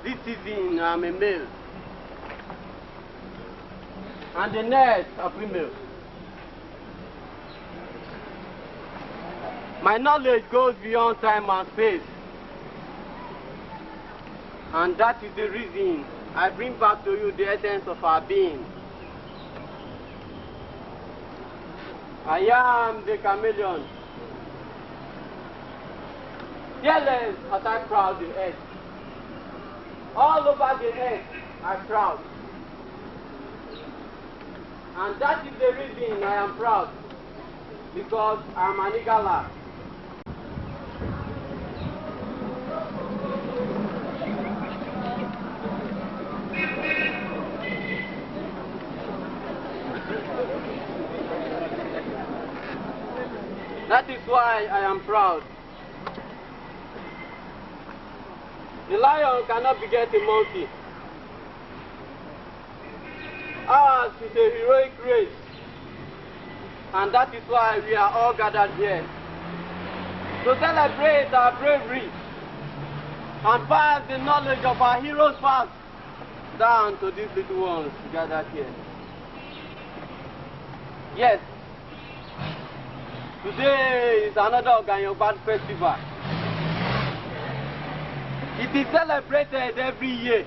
This evening I'm a male, and the next a female. My knowledge goes beyond time and space, and that is the reason I bring back to you the essence of our being. I am the chameleon, fearless as I crowd the earth. All over the earth I crowd, and that is the reason I am proud, because I am an Igala. That is why I am proud. The lion cannot beget a monkey. Ours is a heroic race, and that is why we are all gathered here to celebrate our bravery and pass the knowledge of our heroes past down to these little ones gathered here. Yes, today is another Oganyoban festival. It is celebrated every year.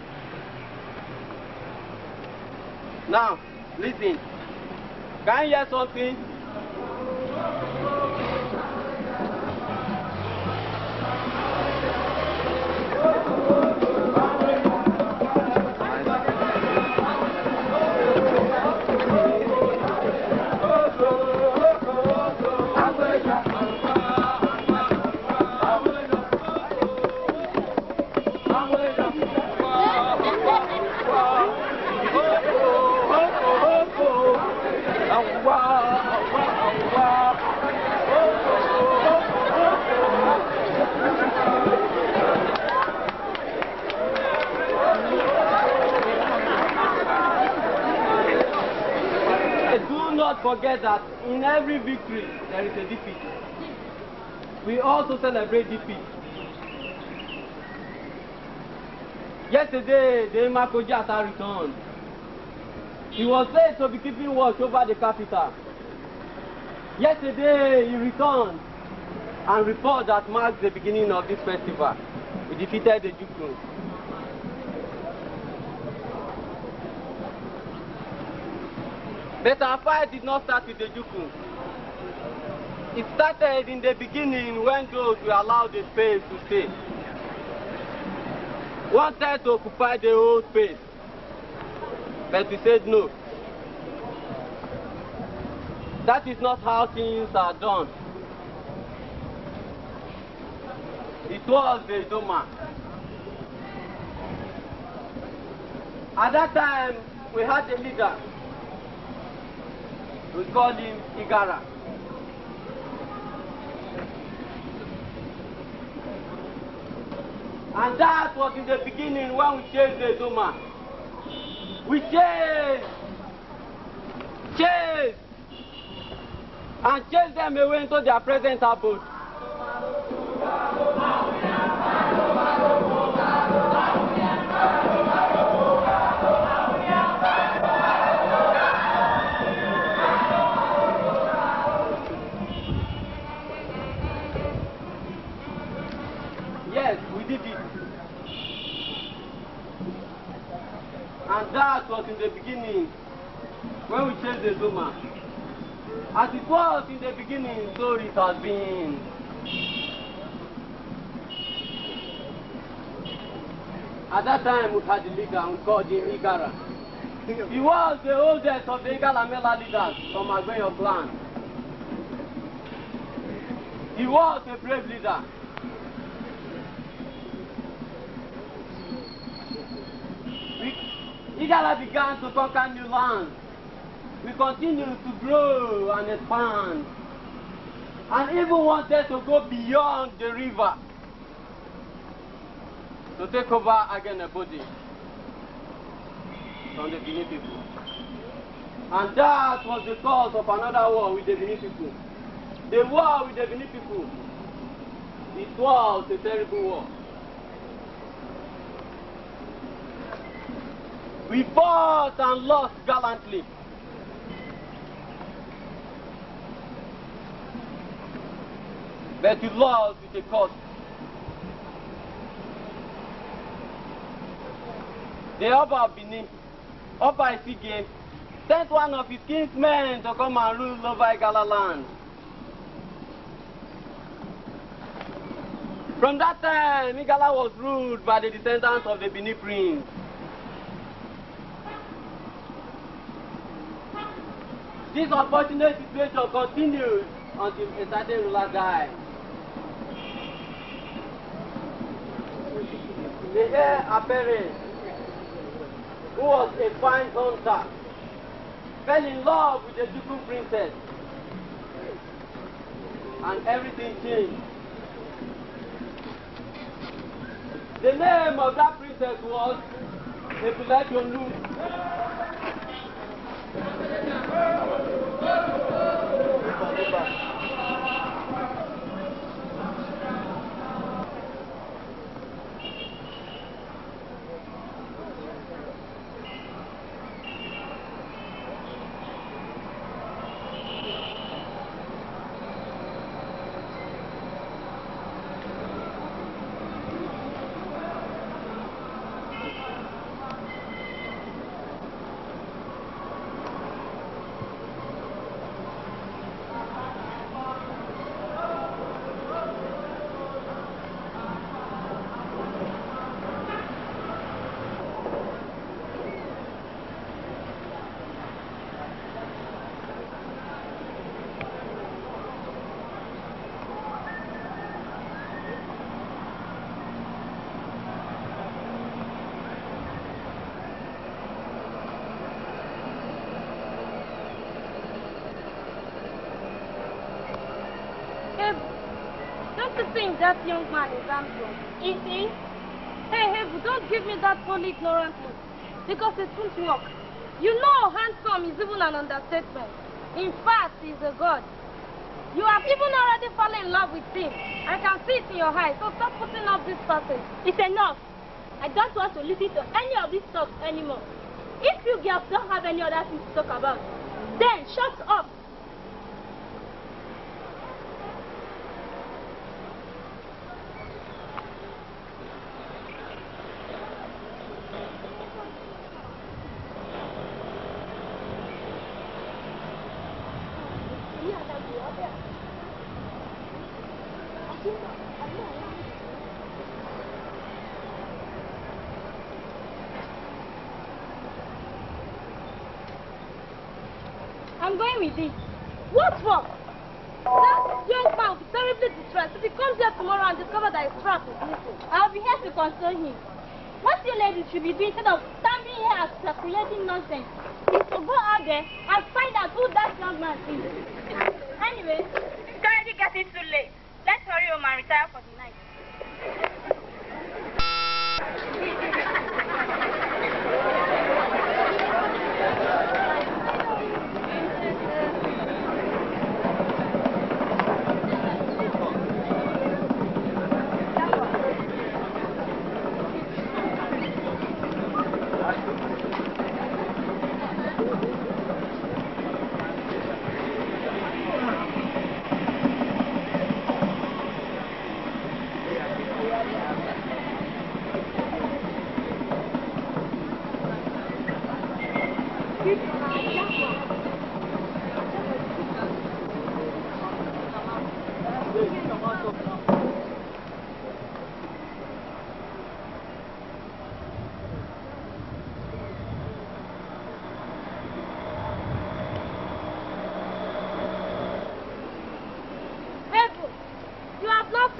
Now, listen. Can you hear something? Do not forget that in every victory there is a defeat. We also celebrate defeat. Yesterday, the Makojata returned. He was said to be keeping watch over the capital. Yesterday, he returned and reported that marks the beginning of this festival. We defeated the Jukun. But our fight did not start with the Jukun. It started in the beginning when those were allowed the space to stay wanted to occupy the whole space, but we said no. That is not how things are done. It was the Doma. At that time, we had a leader. We called him Igala. And that was in the beginning when we changed the Doma. We changed and chased them away into their present abode. Yes, we did it. And that was in the beginning when we changed the Doma. As it was in the beginning, so it has been. At that time, we had the leader, we called him Igala. He was the oldest of the Igala leaders from Agbeyo clan. He was a brave leader. Igala began to conquer new lands. We continue to grow and expand, and even wanted to go beyond the river to take over again a body from the Benin people. And that was the cause of another war with the Benin people. The war with the Benin people, it was a terrible war. We fought and lost gallantly. But we lost with a cost. The Oba of Benin, Oba Isige, sent one of his king's men to come and rule over Igala land. From that time, Igala was ruled by the descendants of the Benin prince. This unfortunate situation continued until a certain ruler died. The heir apparent, who was a fine hunter, fell in love with the Duku princess, and everything changed. The name of that princess was Ebulejonu. Don't you think that young man is handsome? Is he? Hey, don't give me that fully ignorant look, because it won't work. You know handsome is even an understatement. In fact, he's a god. You have even already fallen in love with him. I can see it in your eyes, so stop putting up this passage. It's enough. I don't want to listen to any of these talks anymore. If you girls don't have any other things to talk about, then shut up. I'm going with this. What for? That young man will be terribly distressed if he comes here tomorrow and discovers that his trap is missing. I'll be here to console him. What you ladies should be doing instead of standing here and speculating nonsense is to go out there and find out who that young man is. Anyway, it's already getting too late. Let's hurry home and retire for the night.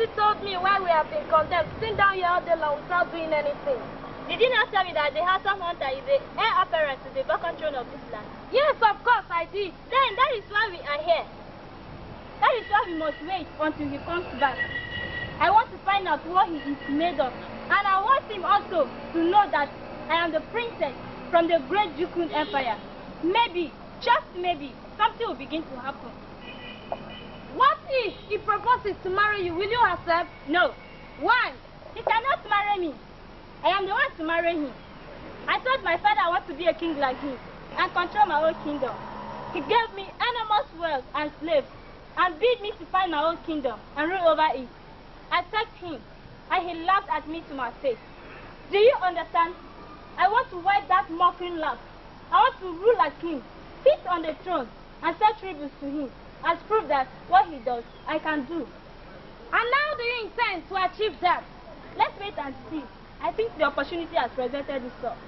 Lucy told me why we have been condemned, sitting down here all day long without doing anything. Did you not tell me that the handsome hunter is the heir apparent to the vacant throne of this land? Yes, of course I did. Then that is why we are here. That is why we must wait until he comes back. I want to find out what he is made of. And I want him also to know that I am the princess from the great Jukun Empire. Maybe, just maybe, something will begin to happen. What if he proposes to marry you? Will you accept? No. Why? He cannot marry me. I am the one to marry him. I told my father I want to be a king like him and control my own kingdom. He gave me enormous wealth and slaves and bid me to find my own kingdom and rule over it. I thanked him and he laughed at me to my face. Do you understand? I want to wipe that mocking laugh. I want to rule like him, sit on the throne and set tributes to him as proof that what he does, I can do. And now do you intend to achieve that? Let's wait and see. I think the opportunity has presented itself.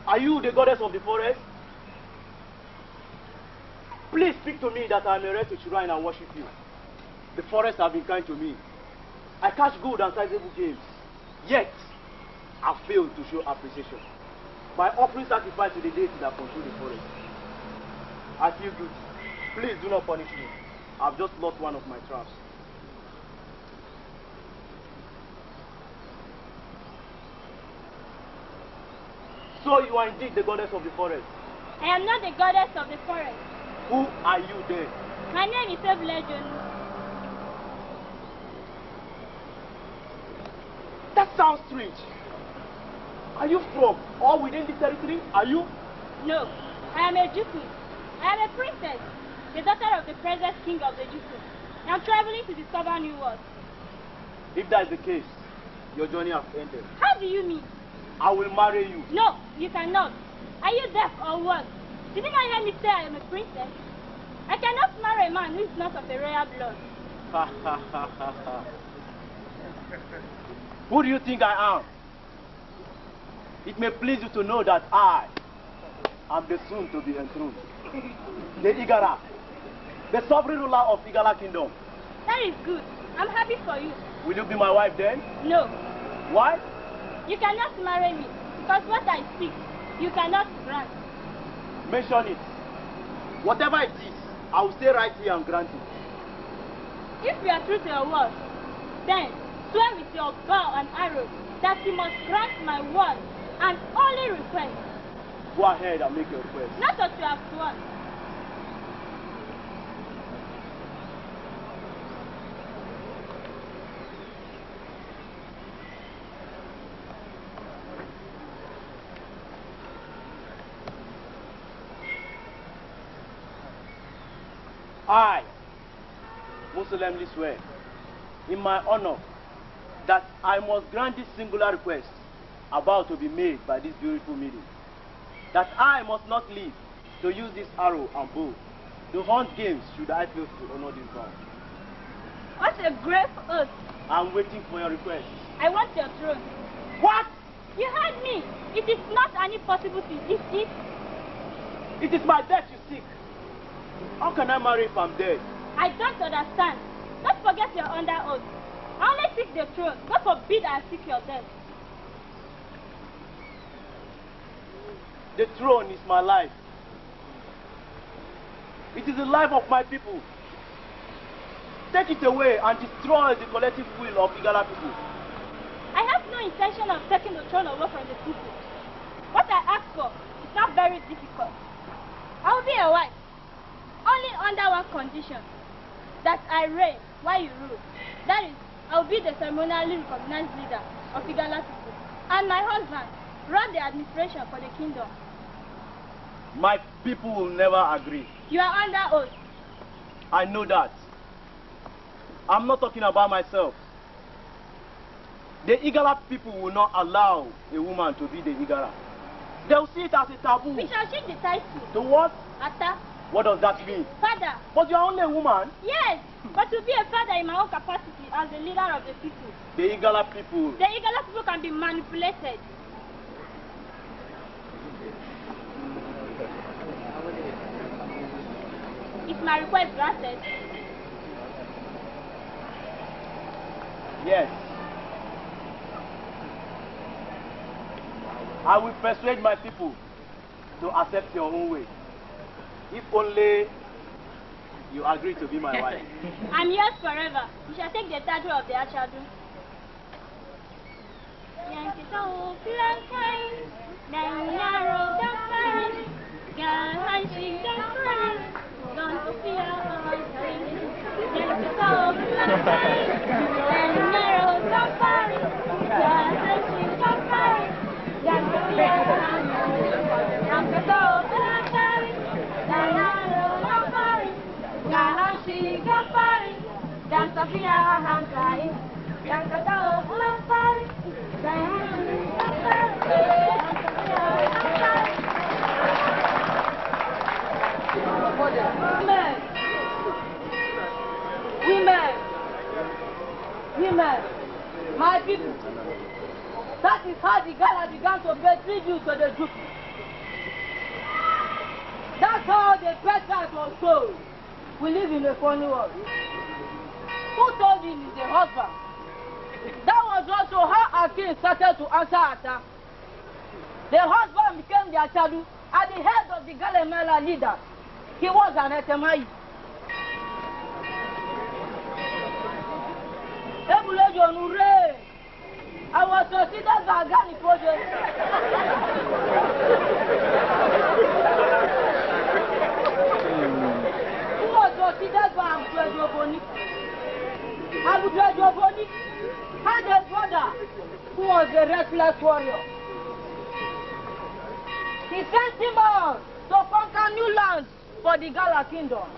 Are you the goddess of the forest? Please speak to me that I am a right to shrine and worship you. The forests have been kind to me. I catch good and sizable games. Yet, I failed to show appreciation by offering sacrifice to the deity that control the forest. I feel guilty. Please do not punish me. I've just lost one of my traps. So you are indeed the goddess of the forest. I am not the goddess of the forest. Who are you then? My name is Legend. That sounds strange. Are you from or within the territory? Are you? No, I am a Juku. I am a princess, the daughter of the present king of the Juku. I am traveling to discover new worlds. If that is the case, your journey has ended. How do you mean? I will marry you. No, you cannot. Are you deaf or what? Did you not hear me say I am a princess? I cannot marry a man who is not of a royal blood. Ha ha ha ha ha. Who do you think I am? It may please you to know that I am the soon to be enthroned, the Igala, the sovereign ruler of Igala kingdom. That is good. I'm happy for you. Will you be my wife then? No. Why? You cannot marry me because what I speak, you cannot grant. Mention it. Whatever it is, I will stay right here and grant it. If you are true to your word, then swear with your bow and arrow that you must grant my word and only request. Go ahead and make your request. Not what you have sworn. I most solemnly swear in my honor that I must grant this singular request about to be made by this beautiful maiden, that I must not live to use this arrow and bow to hunt games should I fail to honor this vow. What a grave oath. I'm waiting for your request. I want your throne. What? You heard me. It is not an impossibility, is it? It is my death you seek. How can I marry if I'm dead? I don't understand. Don't forget you're under oath. I only seek the throne. God forbid I seek your death. The throne is my life. It is the life of my people. Take it away and destroy the collective will of Igala people. I have no intention of taking the throne away from the people. What I ask for is not very difficult. I will be a wife, only under one condition, that I reign while you rule. That is, I will be the ceremonially recognized leader of Igala people, and my husband run the administration for the kingdom. My people will never agree. You are under oath. I know that. I'm not talking about myself. The Igala people will not allow a woman to be the Igala. They'll see it as a taboo. We shall change the title. The what? Ata. What does that mean? Father. But you're only a woman. Yes, but to be a father in my own capacity as the leader of the people. The Igala people. The Igala people can be manipulated. Is my request granted? Yes. I will persuade my people to accept your own way. If only you agree to be my wife. I'm yours forever. You shall take the title of the Achadu. Women, my people, that is how the Igala began to pay tribute to the Juku. That's how the birthright was sold. We live in a funny world. Who told him he's a husband? That was also how Akin started to answer Ata. The husband became the Achadu at the head of the Galemela leader. He was an Etemai. I was considered by Ghani project. Who was considered by Abu Boni? Abu Boni had a brother who was a restless warrior. He sent him out to conquer new lands for the Igala kingdom.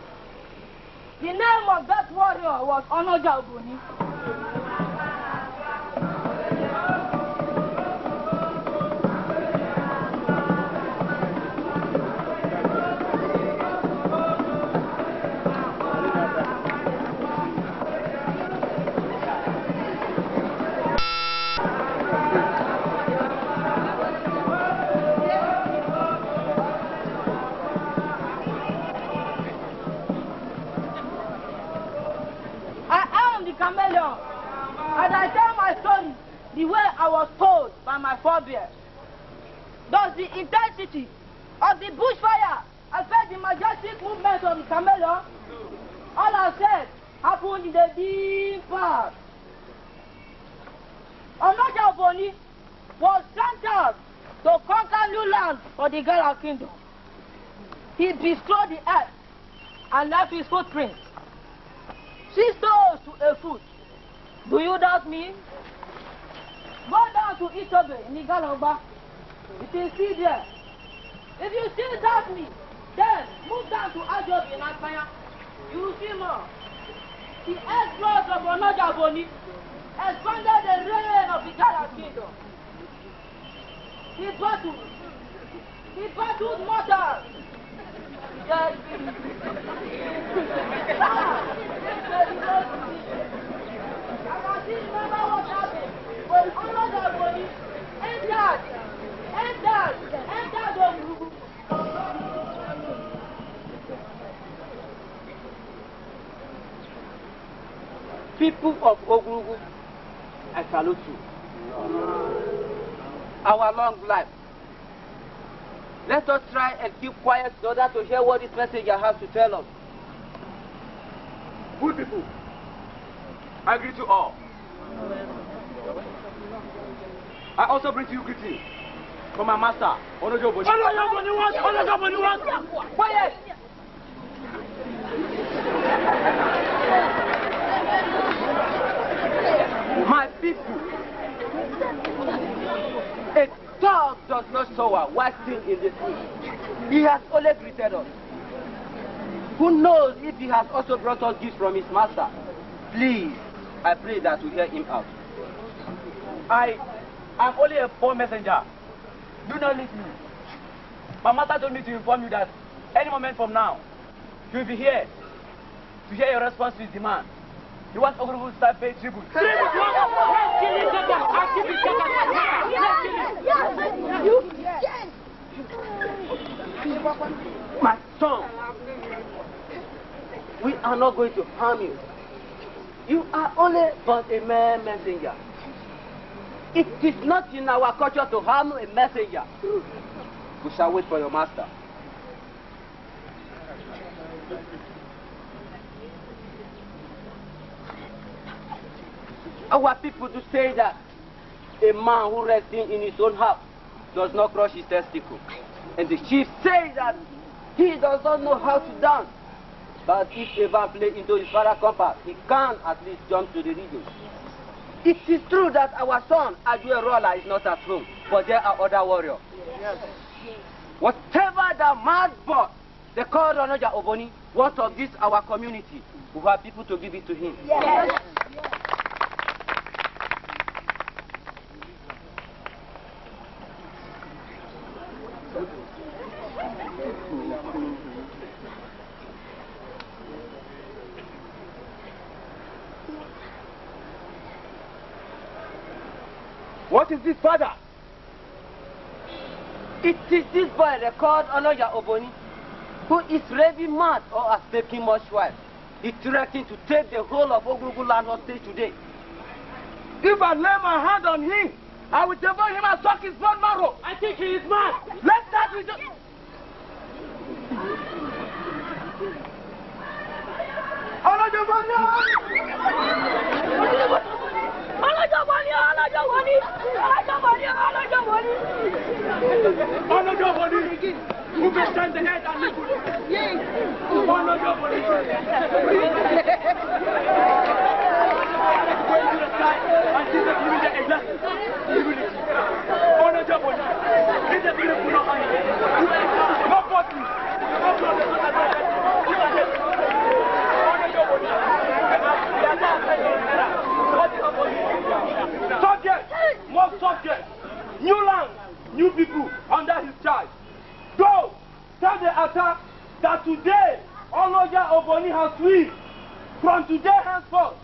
The name of that warrior was Onoja Oboni. Chameleon, and I tell my story the way I was told by my forebears. Does the intensity of the bushfire affect the majestic movement of the chameleon? All I said happened in the deep past. Onoja Oboni was sent out to conquer new lands for the Igala kingdom. He destroyed the earth and left his footprints. 6 toes to a foot. Do you doubt me? Go down to Itobe in Igala. It is still there. If you still doubt me, then move down to Ajobi in Akpanya. You will see more. The exploits of Onoja Oboni expanded the reign of the Igala kingdom. He battled mortals. Yes. Remember what happened when Onoja Oboni entered Ogrugu. People of Ogrugu, I salute you. Our long life. Let us try and keep quiet in order to hear what this messenger has to tell us. Good people, I greet you all. I also bring to you greetings from my master, Onojo Boni. Quiet! My people, a dog does not sour while still in the sea. He has only greeted us. Who knows if he has also brought us gifts from his master? Please, I pray that we hear him out. I am only a poor messenger. Do not listen. My master told me to inform you that any moment from now, he will be here to hear your response to his demand. He wants Ogrubu to start paying tribute. My son, we are not going to harm you. You are only but a mere messenger. It is not in our culture to harm a messenger. We shall wait for your master. Our people do say that a man who rests in his own house does not crush his testicle. And the chief says that he does not know how to dance. But if ever play into his father's compass, he can at least jump to the rhythm. It is true that our son, Ajuerola, is not at home, but there are other warriors. Yes. Whatever the mad boy, the called Onoja Oboni, wants of this our community, we have people to give it to him. Yes. Yes. What is this, father? It is this boy, the called Onoja Oboni, who is raving mad or has taken much wife. He threatened to take the whole of Ogrugu land hostage today. If I lay my hand on him, I will devour him and suck his bone marrow. I think he is mad. Let's start with the... Onoja Oboni! Onoja Oboni, who can stand the head and live with it? Yes. Onoja Oboni. Going to the sky and see the immediate example. Onoja Oboni, it's a beautiful man. No party, no problem. Onoja Oboni. Subjects, more subjects, new land, new people under his charge. Go, tell the attack that today Onoja Oboni has win. From today henceforth,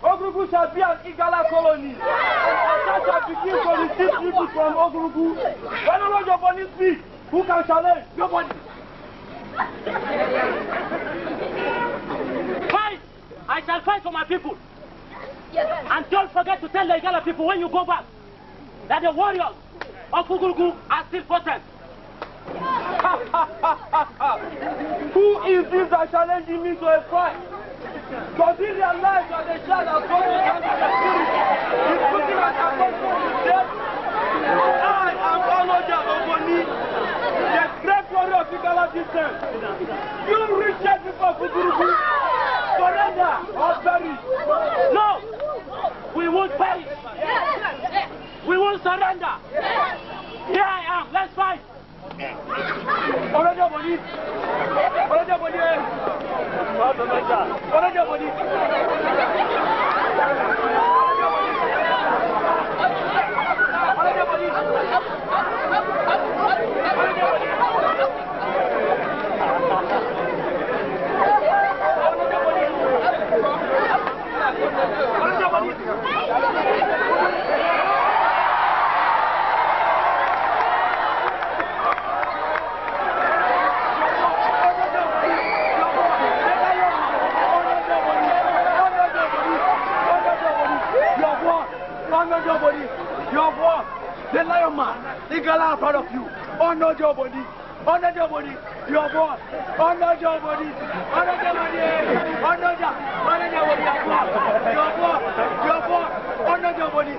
Ogrugu shall be an Igala colony. Attack shall begin to receive people from Ogrugu. When Onoja Oboni speaks, who can challenge? Nobody. Fight! I shall fight for my people. Yes. And don't forget to tell the Igala people when you go back that the warriors of Ogrugu are still potent. Who is this that challenging me to a fight? Does he realize that the child has got to handle the spirit? He's looking at a person who is dead. I am Onoja Oboni, the great warrior of Igala descent. You wretched people of Ogrugu, surrender or perish. No! We won't perish. We won't surrender. Here I am. Let's fight. Onoja Oboni. Onoja Oboni. Onoja Oboni. Igala, I'm proud of you. Honor your body. Honor your body. Your boss. Honor your body. Honor your body. Honor your body. Your boss. Your boss. Honor your body.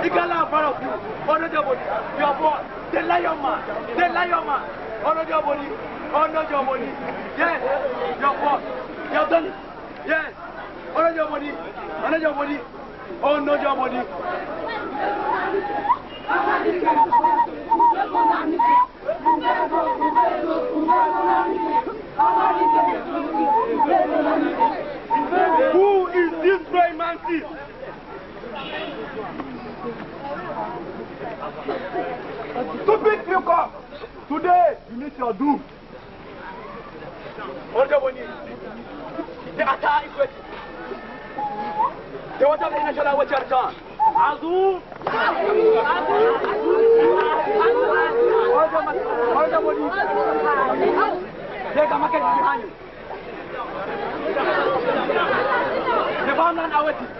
Igala, I'm proud of you. Honor your body. Your boss. The lion man. The lion man. Honor your body. Honor your body. Yes. Your boss. You have done it. Yes. Honor your body. Honor your body. Honor your body. Who is this great man? Stupid fucker! Today you meet your doom. The attack is waiting. They want to have the national watch your turn. Azu! Take a market behind you. The boundland are waiting.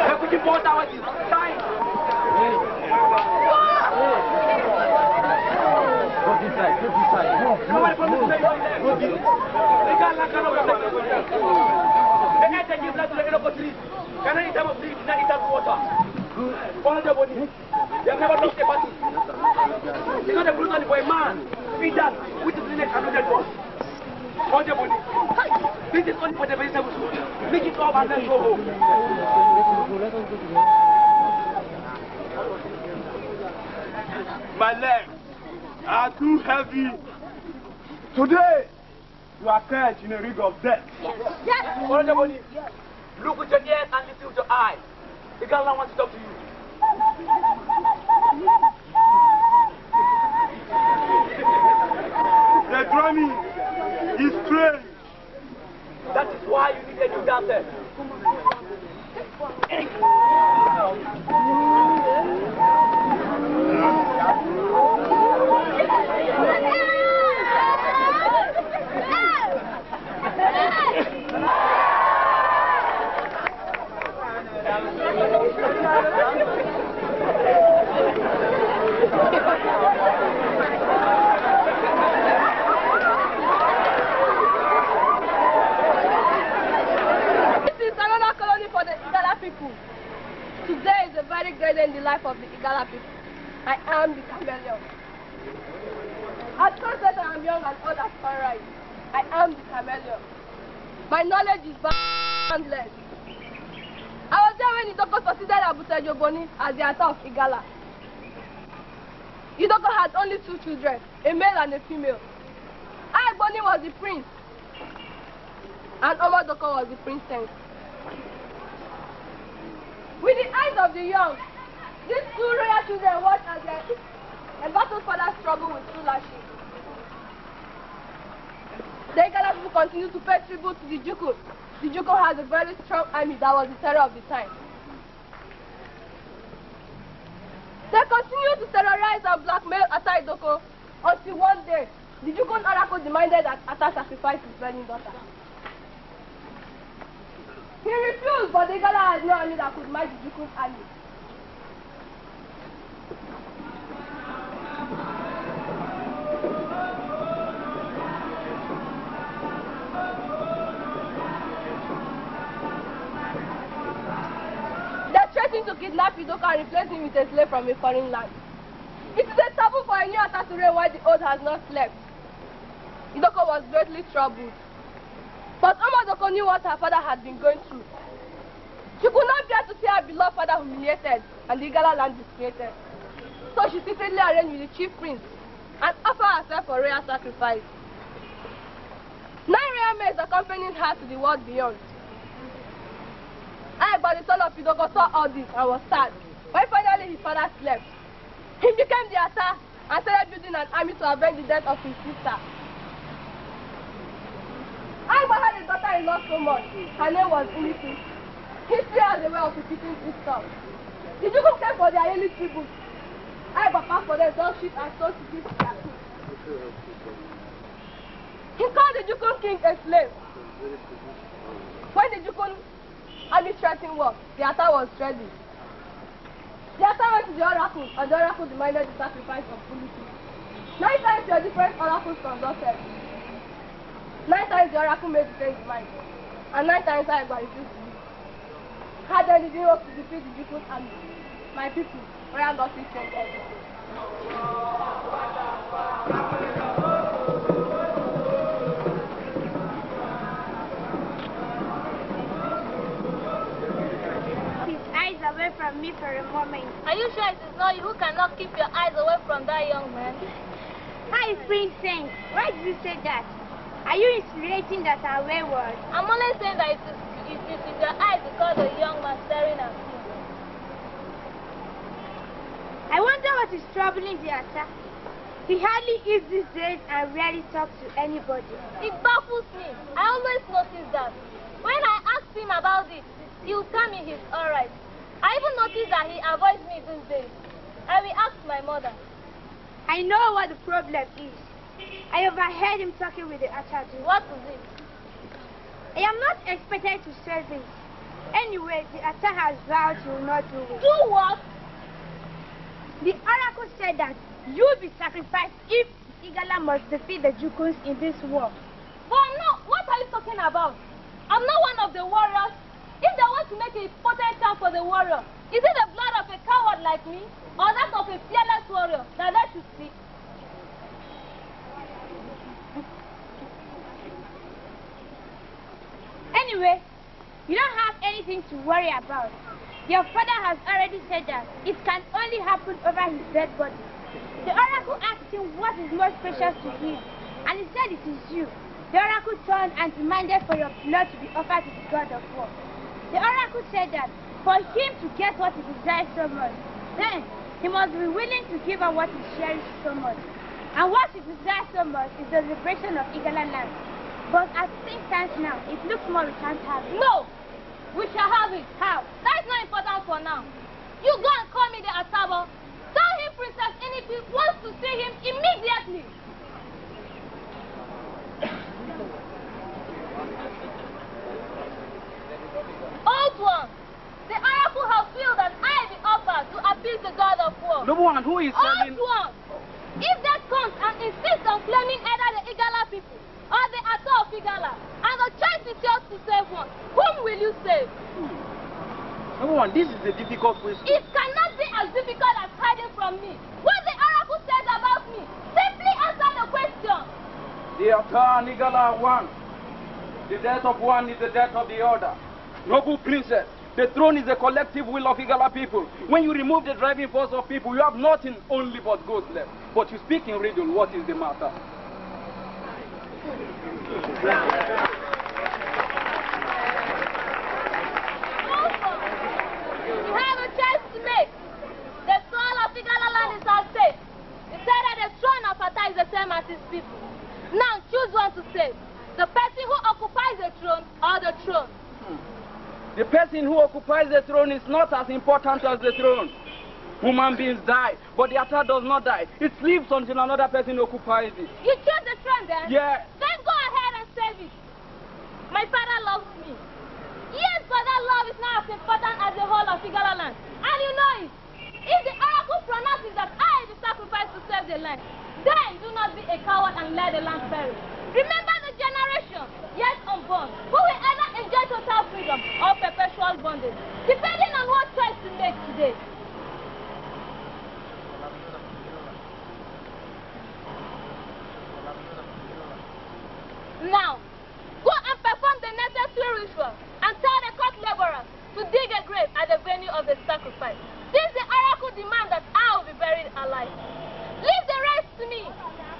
The cooking pot are waiting. Time. Go this side, go this side. Nobody from this side. Go this side. They can't let go of the they can't give blood to the local trees. Can I eat them of trees? Can I eat them of water? Follow the body. They have never lost a party. It's not a brutal for a man. Feed that which is in it and not one. Follow the body. This is only for the vegetable soup. Make it up and then go home. My legs are too heavy. Today, you are caught in a rig of death. Yes. Follow the body. Look with your ears and listen with your eyes. The girl wants to talk to you. The drumming is strange. That is why you need a new dancer. Today is a very great day in the life of the Igala people. I am the chameleon. At sunset I am young and old as sunrise. I am the chameleon. My knowledge is boundless. I was there when Idoko succeeded Abutejo Boni as the author of Igala. Idoko had only 2 children, a male and a female. Boni was the prince, and Omadoko was the princess. With the eyes of the young, these 2 royal children watched as their embattled father struggled with 2 lashes. The Igala people continued to pay tribute to the Juku. The Juku has a very strong army that was the terror of the time. They continued to terrorize and blackmail Ata Idoko until one day, the Jukun oracle demanded that Ata sacrifice his burning daughter. He refused, but the Igala had no army that could match the Jukun's army. They threatened to kidnap Idoko and replace him with a slave from a foreign land. It is a taboo for a new Ata to reign while the old has not slept. Idoko was greatly troubled. But Omadoko knew what her father had been going through. She could not bear to see her beloved father humiliated and the Igala land discreated. So she secretly arranged with the chief prince and offered herself for royal sacrifice. 9 royal maids accompanied her to the world beyond. But the son of Idoko saw all this and was sad. When finally his father slept, he became the Ata and started building an army to avenge the death of his sister. But had a daughter-in-law so much, her name was Inisi. History has a way of repeating itself. The Juku came for their yearly tribute. But passed for them dog shit and sold to give to their king. He called the Jukun king a slave. When the Jukun army threatened war, the Ata was ready. The Ata went to the oracle, and the oracle demanded the sacrifice of Buluki. 9 times your different oracles consulted. 9 times the oracle made the same demand, and 9 times I refused to leave. How then did you hope to defeat the Juku's army? My people, royal losses change everything. Away from me for a moment. Are you sure it is not you who cannot keep your eyes away from that young man? Hi, Princess. Why did you say that? Are you insinuating that I'm wayward? I'm only saying that it is with your eyes because the young man staring at you. I wonder what is troubling the Ata. He hardly eats these days and rarely talks to anybody. It baffles me. I always notice that. When I ask him about it, he'll tell me he's alright. I even noticed that he avoids me these days. I will ask my mother. I know what the problem is. I overheard him talking with the Achadu. What is it? I am not expected to say this. Anyway, the Ata has vowed he will not do it. Do what? The oracle said that you will be sacrificed if Igala must defeat the Jukuns in this war. But no, what are you talking about? I'm not one of the warriors. If they want to make a potent camp for the warrior, is it the blood of a coward like me, or that of a fearless warrior that I should see? Anyway, you don't have anything to worry about. Your father has already said that it can only happen over his dead body. The oracle asked him what is most precious to him, and he said it is you. The oracle turned and demanded for your blood to be offered to the god of war. The oracle said that for him to get what he desires so much, then he must be willing to give up what he cherishes so much. And what he desires so much is the liberation of Igala land. But as things stand now, it looks more we can't have it. No! We shall have it. How? That is not important for now. You go and call me the Asabo. Tell him Princess Initi wants to see him immediately. Old one, the oracle has willed that I be offered to appease the god of war. No one who is telling... Old one, if that comes and insists on claiming either the Igala people or the Ata of Igala, and the choice is yours to save one, whom will you save? Number one, this is a difficult question. It cannot be as difficult as hiding from me. What the oracle says about me, simply answer the question. The Ata and Igala are one. The death of one is the death of the other. Noble princess, the throne is the collective will of Igala people. When you remove the driving force of people, you have nothing only but ghosts left. But you speak in riddle, what is the matter? You have a choice to make. The soul of Igala land is at stake. You said that the throne of Ata is the same as his people. Now choose one to save. The person who occupies the throne or the throne. The person who occupies the throne is not as important as the throne. Human beings die, but the Ata does not die. It lives until another person occupies it. You choose the throne then? Yes. Then go ahead and save it. My father loves me. Yes, but that love is not as important as the whole of Igala land. And you know it. If the oracle pronounces that I be sacrificed to save the land, then do not be a coward and let the land perish. Remember the generation yet unborn who will either enjoy total freedom or perpetual bondage, depending on what choice to make today. Now, go and perform the necessary ritual and tell the court laborers to dig a grave at the venue of the sacrifice. Since the oracle demands that I will be buried alive. Leave the rest to me.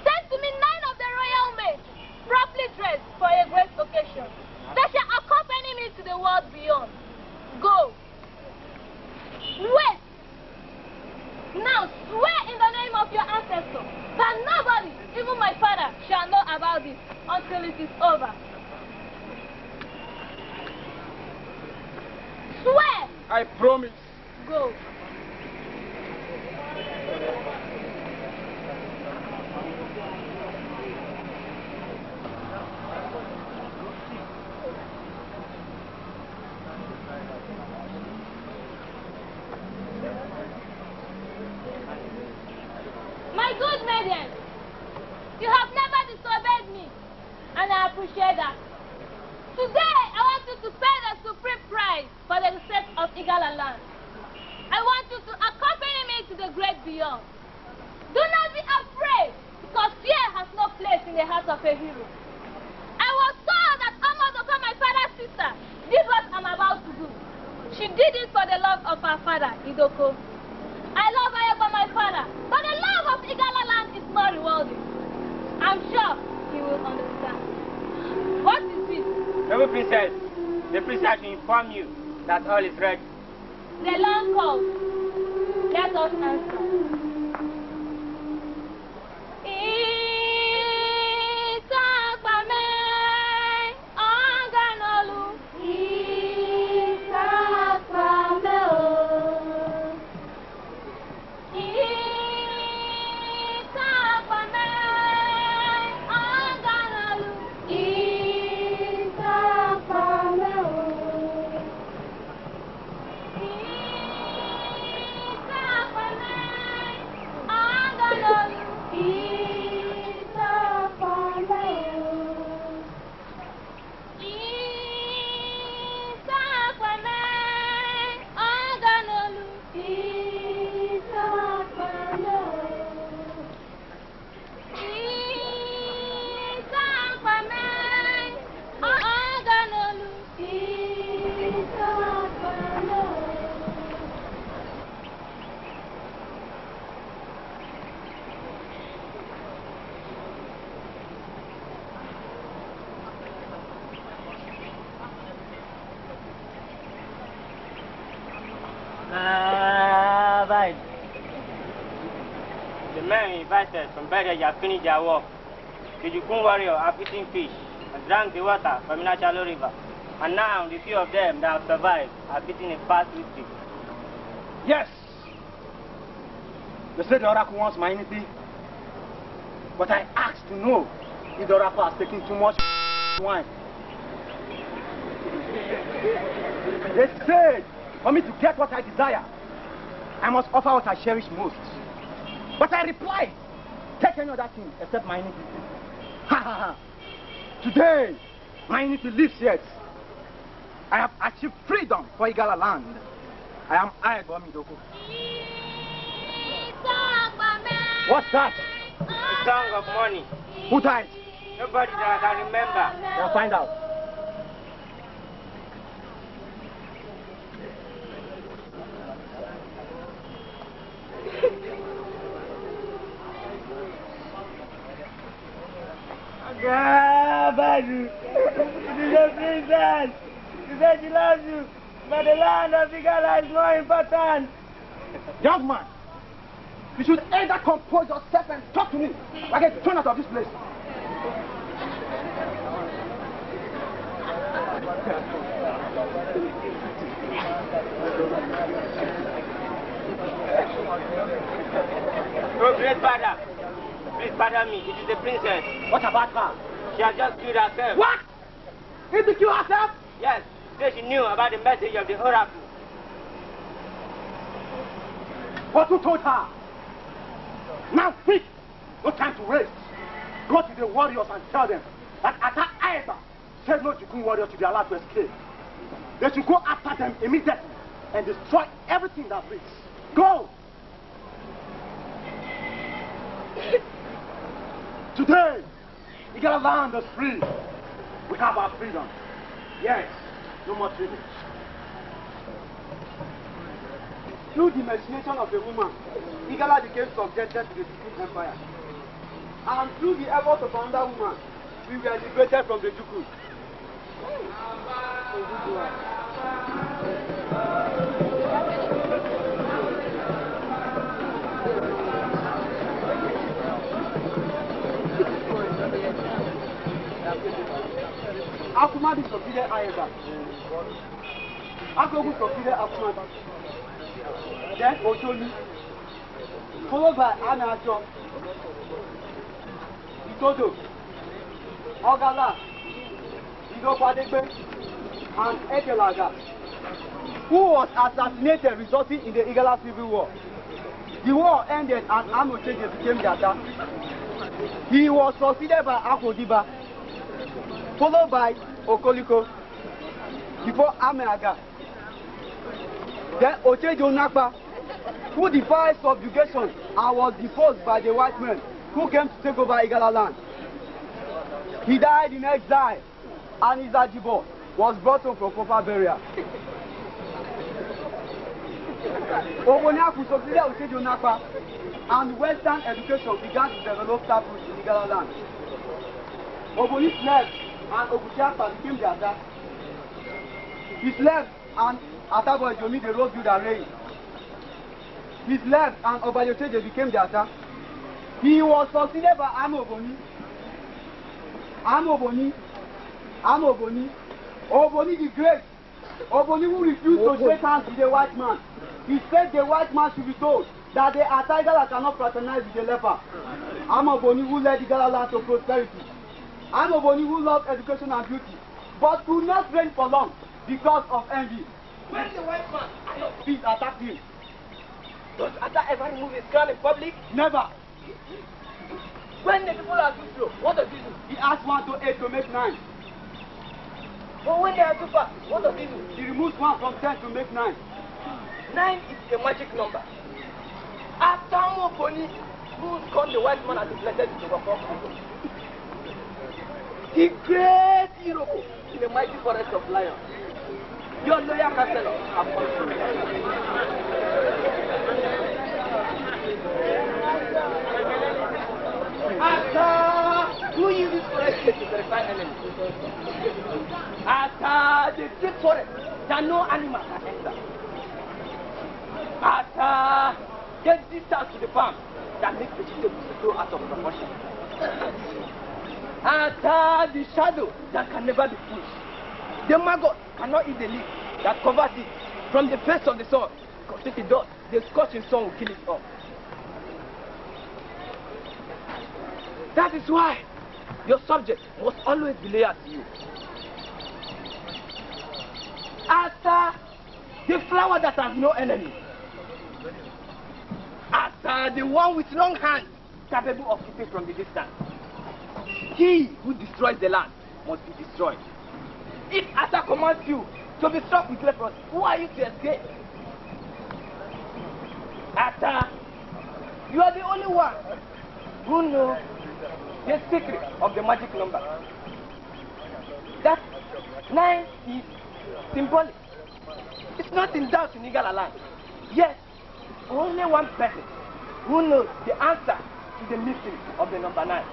Send to me 9 of the royal maids, properly dressed for a great occasion. They shall accompany me to the world beyond. Go. Wait. Now swear in the name of your ancestor that nobody, even my father, shall know about this until it is over. Swear. I promise. Go. and I appreciate that. Today, I want you to pay the supreme price for the sake of Igala land. I want you to accompany me to the great beyond. Do not be afraid, because fear has no place in the heart of a hero. I was told that Amadoka, my father's sister, did what I'm about to do. She did it for the love of her father, Idoko. I love Ayaba, my father, but the love of Igala land is more rewarding. I'm sure he will understand. What is this? Noble princess, the princess will inform you that all is ready. The land calls. Let us answer. The men invited from Beria have finished their work. The Jukun warrior have eaten fish and drank the water from Inachalo River. And now the few of them that have survived have eaten a fast whiskey. Yes! They said the oracle wants my unity. But I asked to know if the oracle has taken too much wine. They said for me to get what I desire, I must offer what I cherish most. But I replied, take any other thing except my unity. Ha ha ha! Today, my unity lives yet. I have achieved freedom for Igala land. I am Ayabo Midoko. What's that? A song of money. Who died? Nobody that I can remember. We'll find out. Badu, it is a princess. She said she loves you, but the land of Igala is more important. Young man, you should either compose yourself and talk to me, or I get thrown out of this place. Oh, great father, please pardon me. It is the princess. What about her? She has just killed herself. What? Did she kill herself? Yes, so she knew about the message of the oracle. What who told her? Now quick! No time to waste. Go to the warriors and tell them that Ata Aeba said no Jukun warriors to be allowed to escape. They should go after them immediately and destroy everything that breathes. Go! Today, Igala land is free. We have our freedom. Yes, no more tribute. Through the machination of a woman, Igala became subjected to the Jukun Empire. And through the efforts of another woman, we were liberated from the Jukun. Akumadi succeeded Ayeba. Akogu succeeded Akumadi. Then Osholi, followed by Anacho, Itodo, Ogala, Idokwadegbe, and Ekelaga, who was assassinated resulting in the Igala Civil War. The war ended and Amocheje became Gata. He was succeeded by Akodiba. followed by Okoliko, before Ameaga. Then Ochejo Nakpa, who defied subjugation and was deposed by the white men who came to take over Igala land. He died in exile, and his Ajibo was brought home for proper burial. Oboniaku succeeded Ochejo Nakpa, and Western education began to develop taproot in Igala land. Oboni slept, and Obuchiakpa became the Ada. He slept, and Atabo Ejomi, the road builder, reigned. He slept, and Obayoteje became the Ada. He was succeeded by Amoboni. Oboni the Great. Oboni who refused to shake hands with the white man. He said the white man should be told that the Igala cannot fraternize with the leper. Oboni who led Igala land to prosperity. Oboni who loved education and beauty, but could not reign for long because of envy. When the white man peace attacked him, does Ata ever remove his crown in public? Never. When the people are too slow, what does he do? He adds 1 to 8 to make 9. But when they are too fast, what does he do? He removes 1 from 10 to make 9. 9 is a magic number. Atamo Boni, who scorned the white man as a blessed to overcome evil. The great Iroko in the mighty forest of lions. Your loyal castle have fallen. Ata, who uses forest to verify enemies? Ata, the deep forest that no animal can enter. Ata, the distance to the farm that makes vegetables grow out of proportion. Ata, the shadow that can never be pushed. The maggot cannot eat the leaf that covers it from the face of the sun, because if it does, the scorching sun will kill it off. That is why your subject must always be loyal to you. Ata, the flower that has no enemy. Ata, the one with long hands, capable of keeping from the distance. He who destroys the land must be destroyed. If Ata commands you to be struck with leprosy, who are you to escape? Ata, you are the only one who knows the secret of the magic number. That 9 is symbolic. It's not in doubt in Igala land. Yes, only one person who knows the answer to the mystery of the number 9.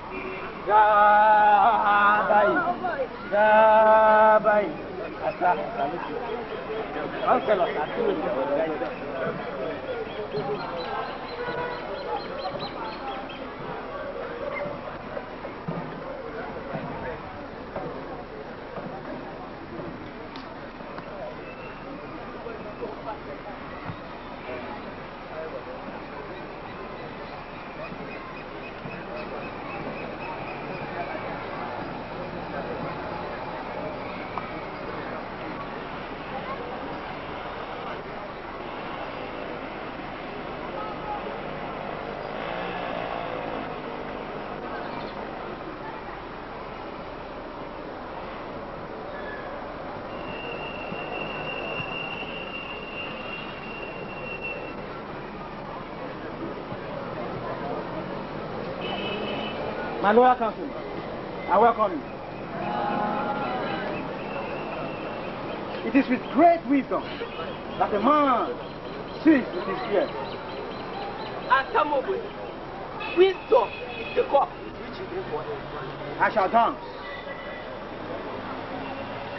My loyal counsel, I welcome you. It is with great wisdom that a man sees with his ears. Atamobwe, wisdom is the cup which you drink water. I shall dance.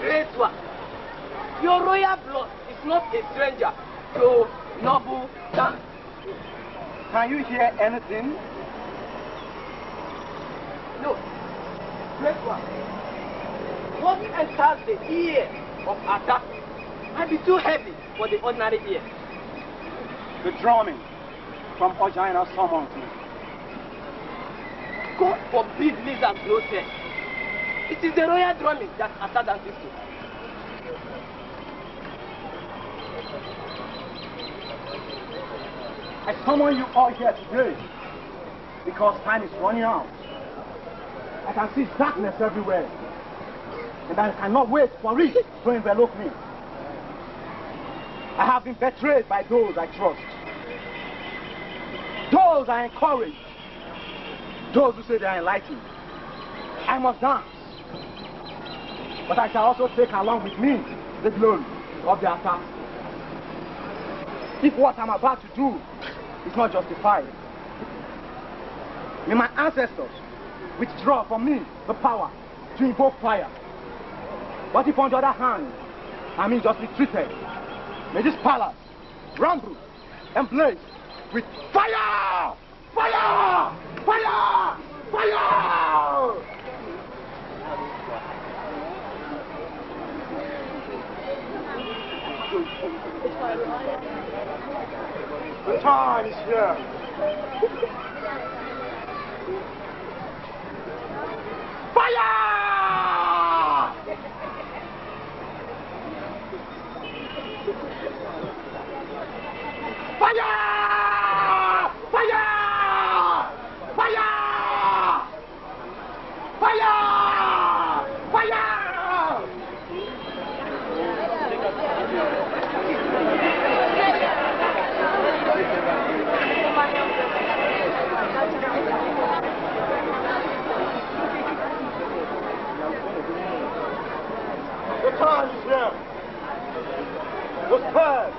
Great one. Your royal blood is not a stranger to noble dance. Can you hear anything? No. Great one. What enters the ear of Ata might be too heavy for the ordinary ear. The drumming from Ojina summons me. God forbid lizards no sense. It is the royal drumming that Ata dances to. I summon you all here today because time is running out. I can see darkness everywhere. and I cannot wait for it to envelop me. I have been betrayed by those I trust, those I encourage, those who say they are enlightened. I must dance, but I shall also take along with me the glory of the attack. If what I'm about to do is not justified, may my ancestors withdraw from me the power to invoke fire. But if on the other hand, I'm unjustly treated, may this palace rumble and blaze with fire! Fire! Fire! Fire! The time is here. Fire! Fire! Fire! Fire! Fire! Fire! The time is here. The spurs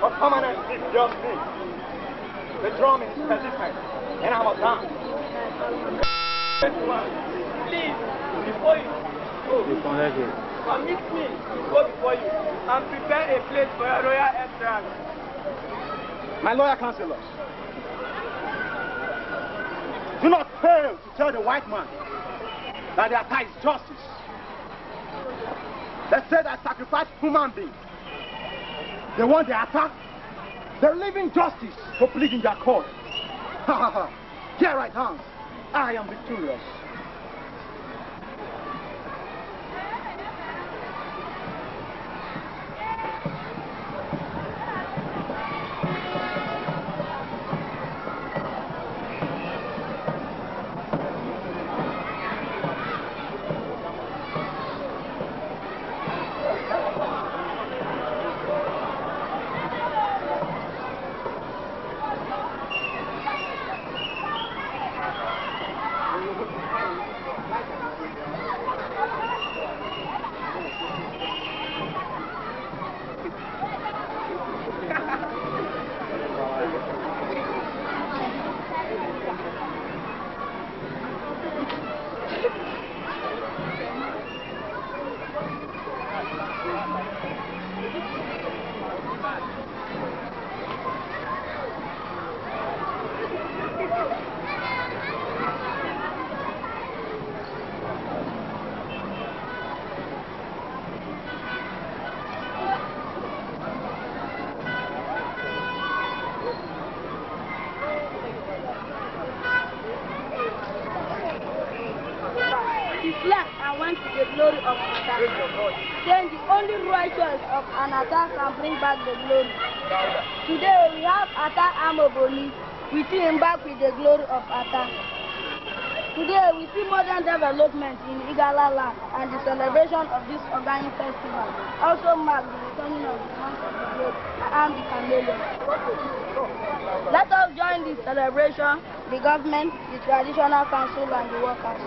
of permanent is just me. The drumming is persistent, and I must dance. Please, before you go, permit me to go before you and prepare a place for your royal entrance. My loyal counselors, do not fail to tell the white man that their attack is justice. They said I sacrificed human beings. They want their attack. They're living justice for pleading their cause. Ha ha ha. Here I dance. I am victorious. Then the only righteous of an attack can bring back the glory. Today we have Atta Amoboli. We see him back with the glory of Atta. Today we see modern development in Igala land, and the celebration of this organic festival also marks the returning of the month of the globe and the chameleon. Let us join this celebration, the government, the traditional council and the workers.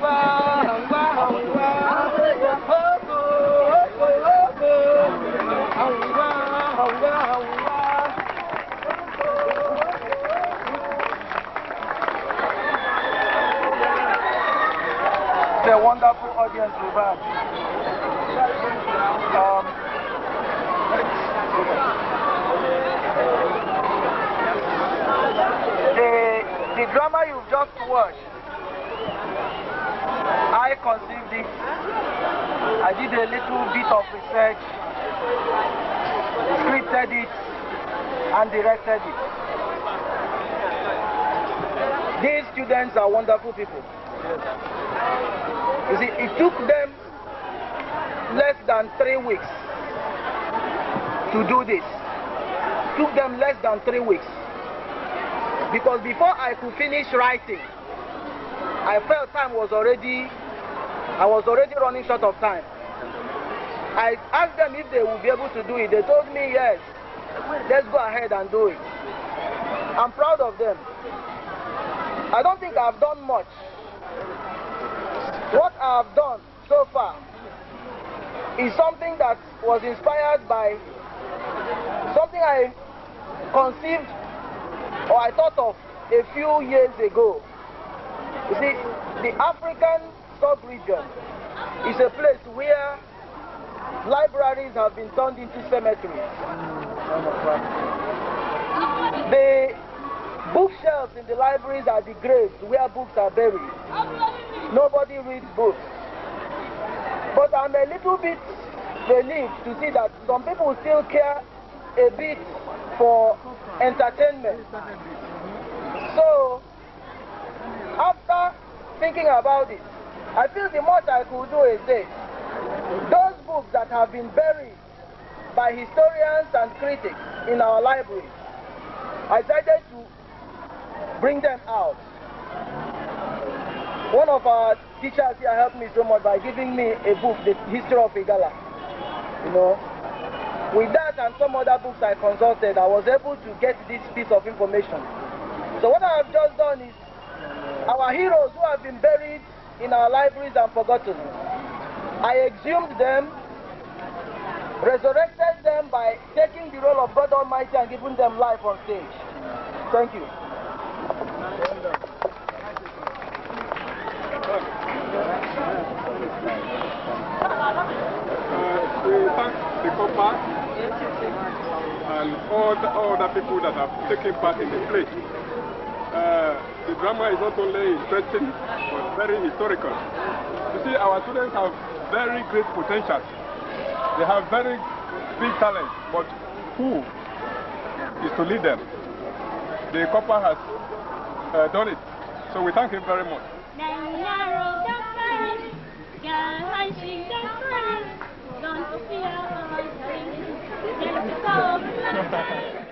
Wow. It's a wonderful audience we've had. The drama you've just watched, I conceived it. I did a little bit of research, scripted it, and directed it. These students are wonderful people. You see, it took them less than 3 weeks to do this. It took them less than 3 weeks. Because before I could finish writing, I felt I was already running short of time. I asked them if they would be able to do it. They told me yes, let's go ahead and do it. I'm proud of them. I don't think I've done much. What I've done so far is something that was inspired by something I conceived or I thought of a few years ago. You see, the African sub-region is a place where libraries have been turned into cemeteries. The bookshelves in the libraries are the graves where books are buried. Nobody reads books. But I'm a little bit relieved to see that some people still care a bit for entertainment. So, after thinking about it, I feel the most I could do is this. Those books that have been buried by historians and critics in our libraries, I decided to bring them out. One of our teachers here helped me so much by giving me a book, The History of Igala. You know, with that and some other books I consulted, I was able to get this piece of information. So what I have just done is, our heroes who have been buried in our libraries and forgotten, I exhumed them, resurrected them by taking the role of God Almighty and giving them life on stage. Thank you. We thank the COPA and all the people that have taken part in the play. The drama is not only interesting, but very historical. You see, our students have very great potential. They have very big talent, but who is to lead them? The COPA has done it. So we thank him very much. Don't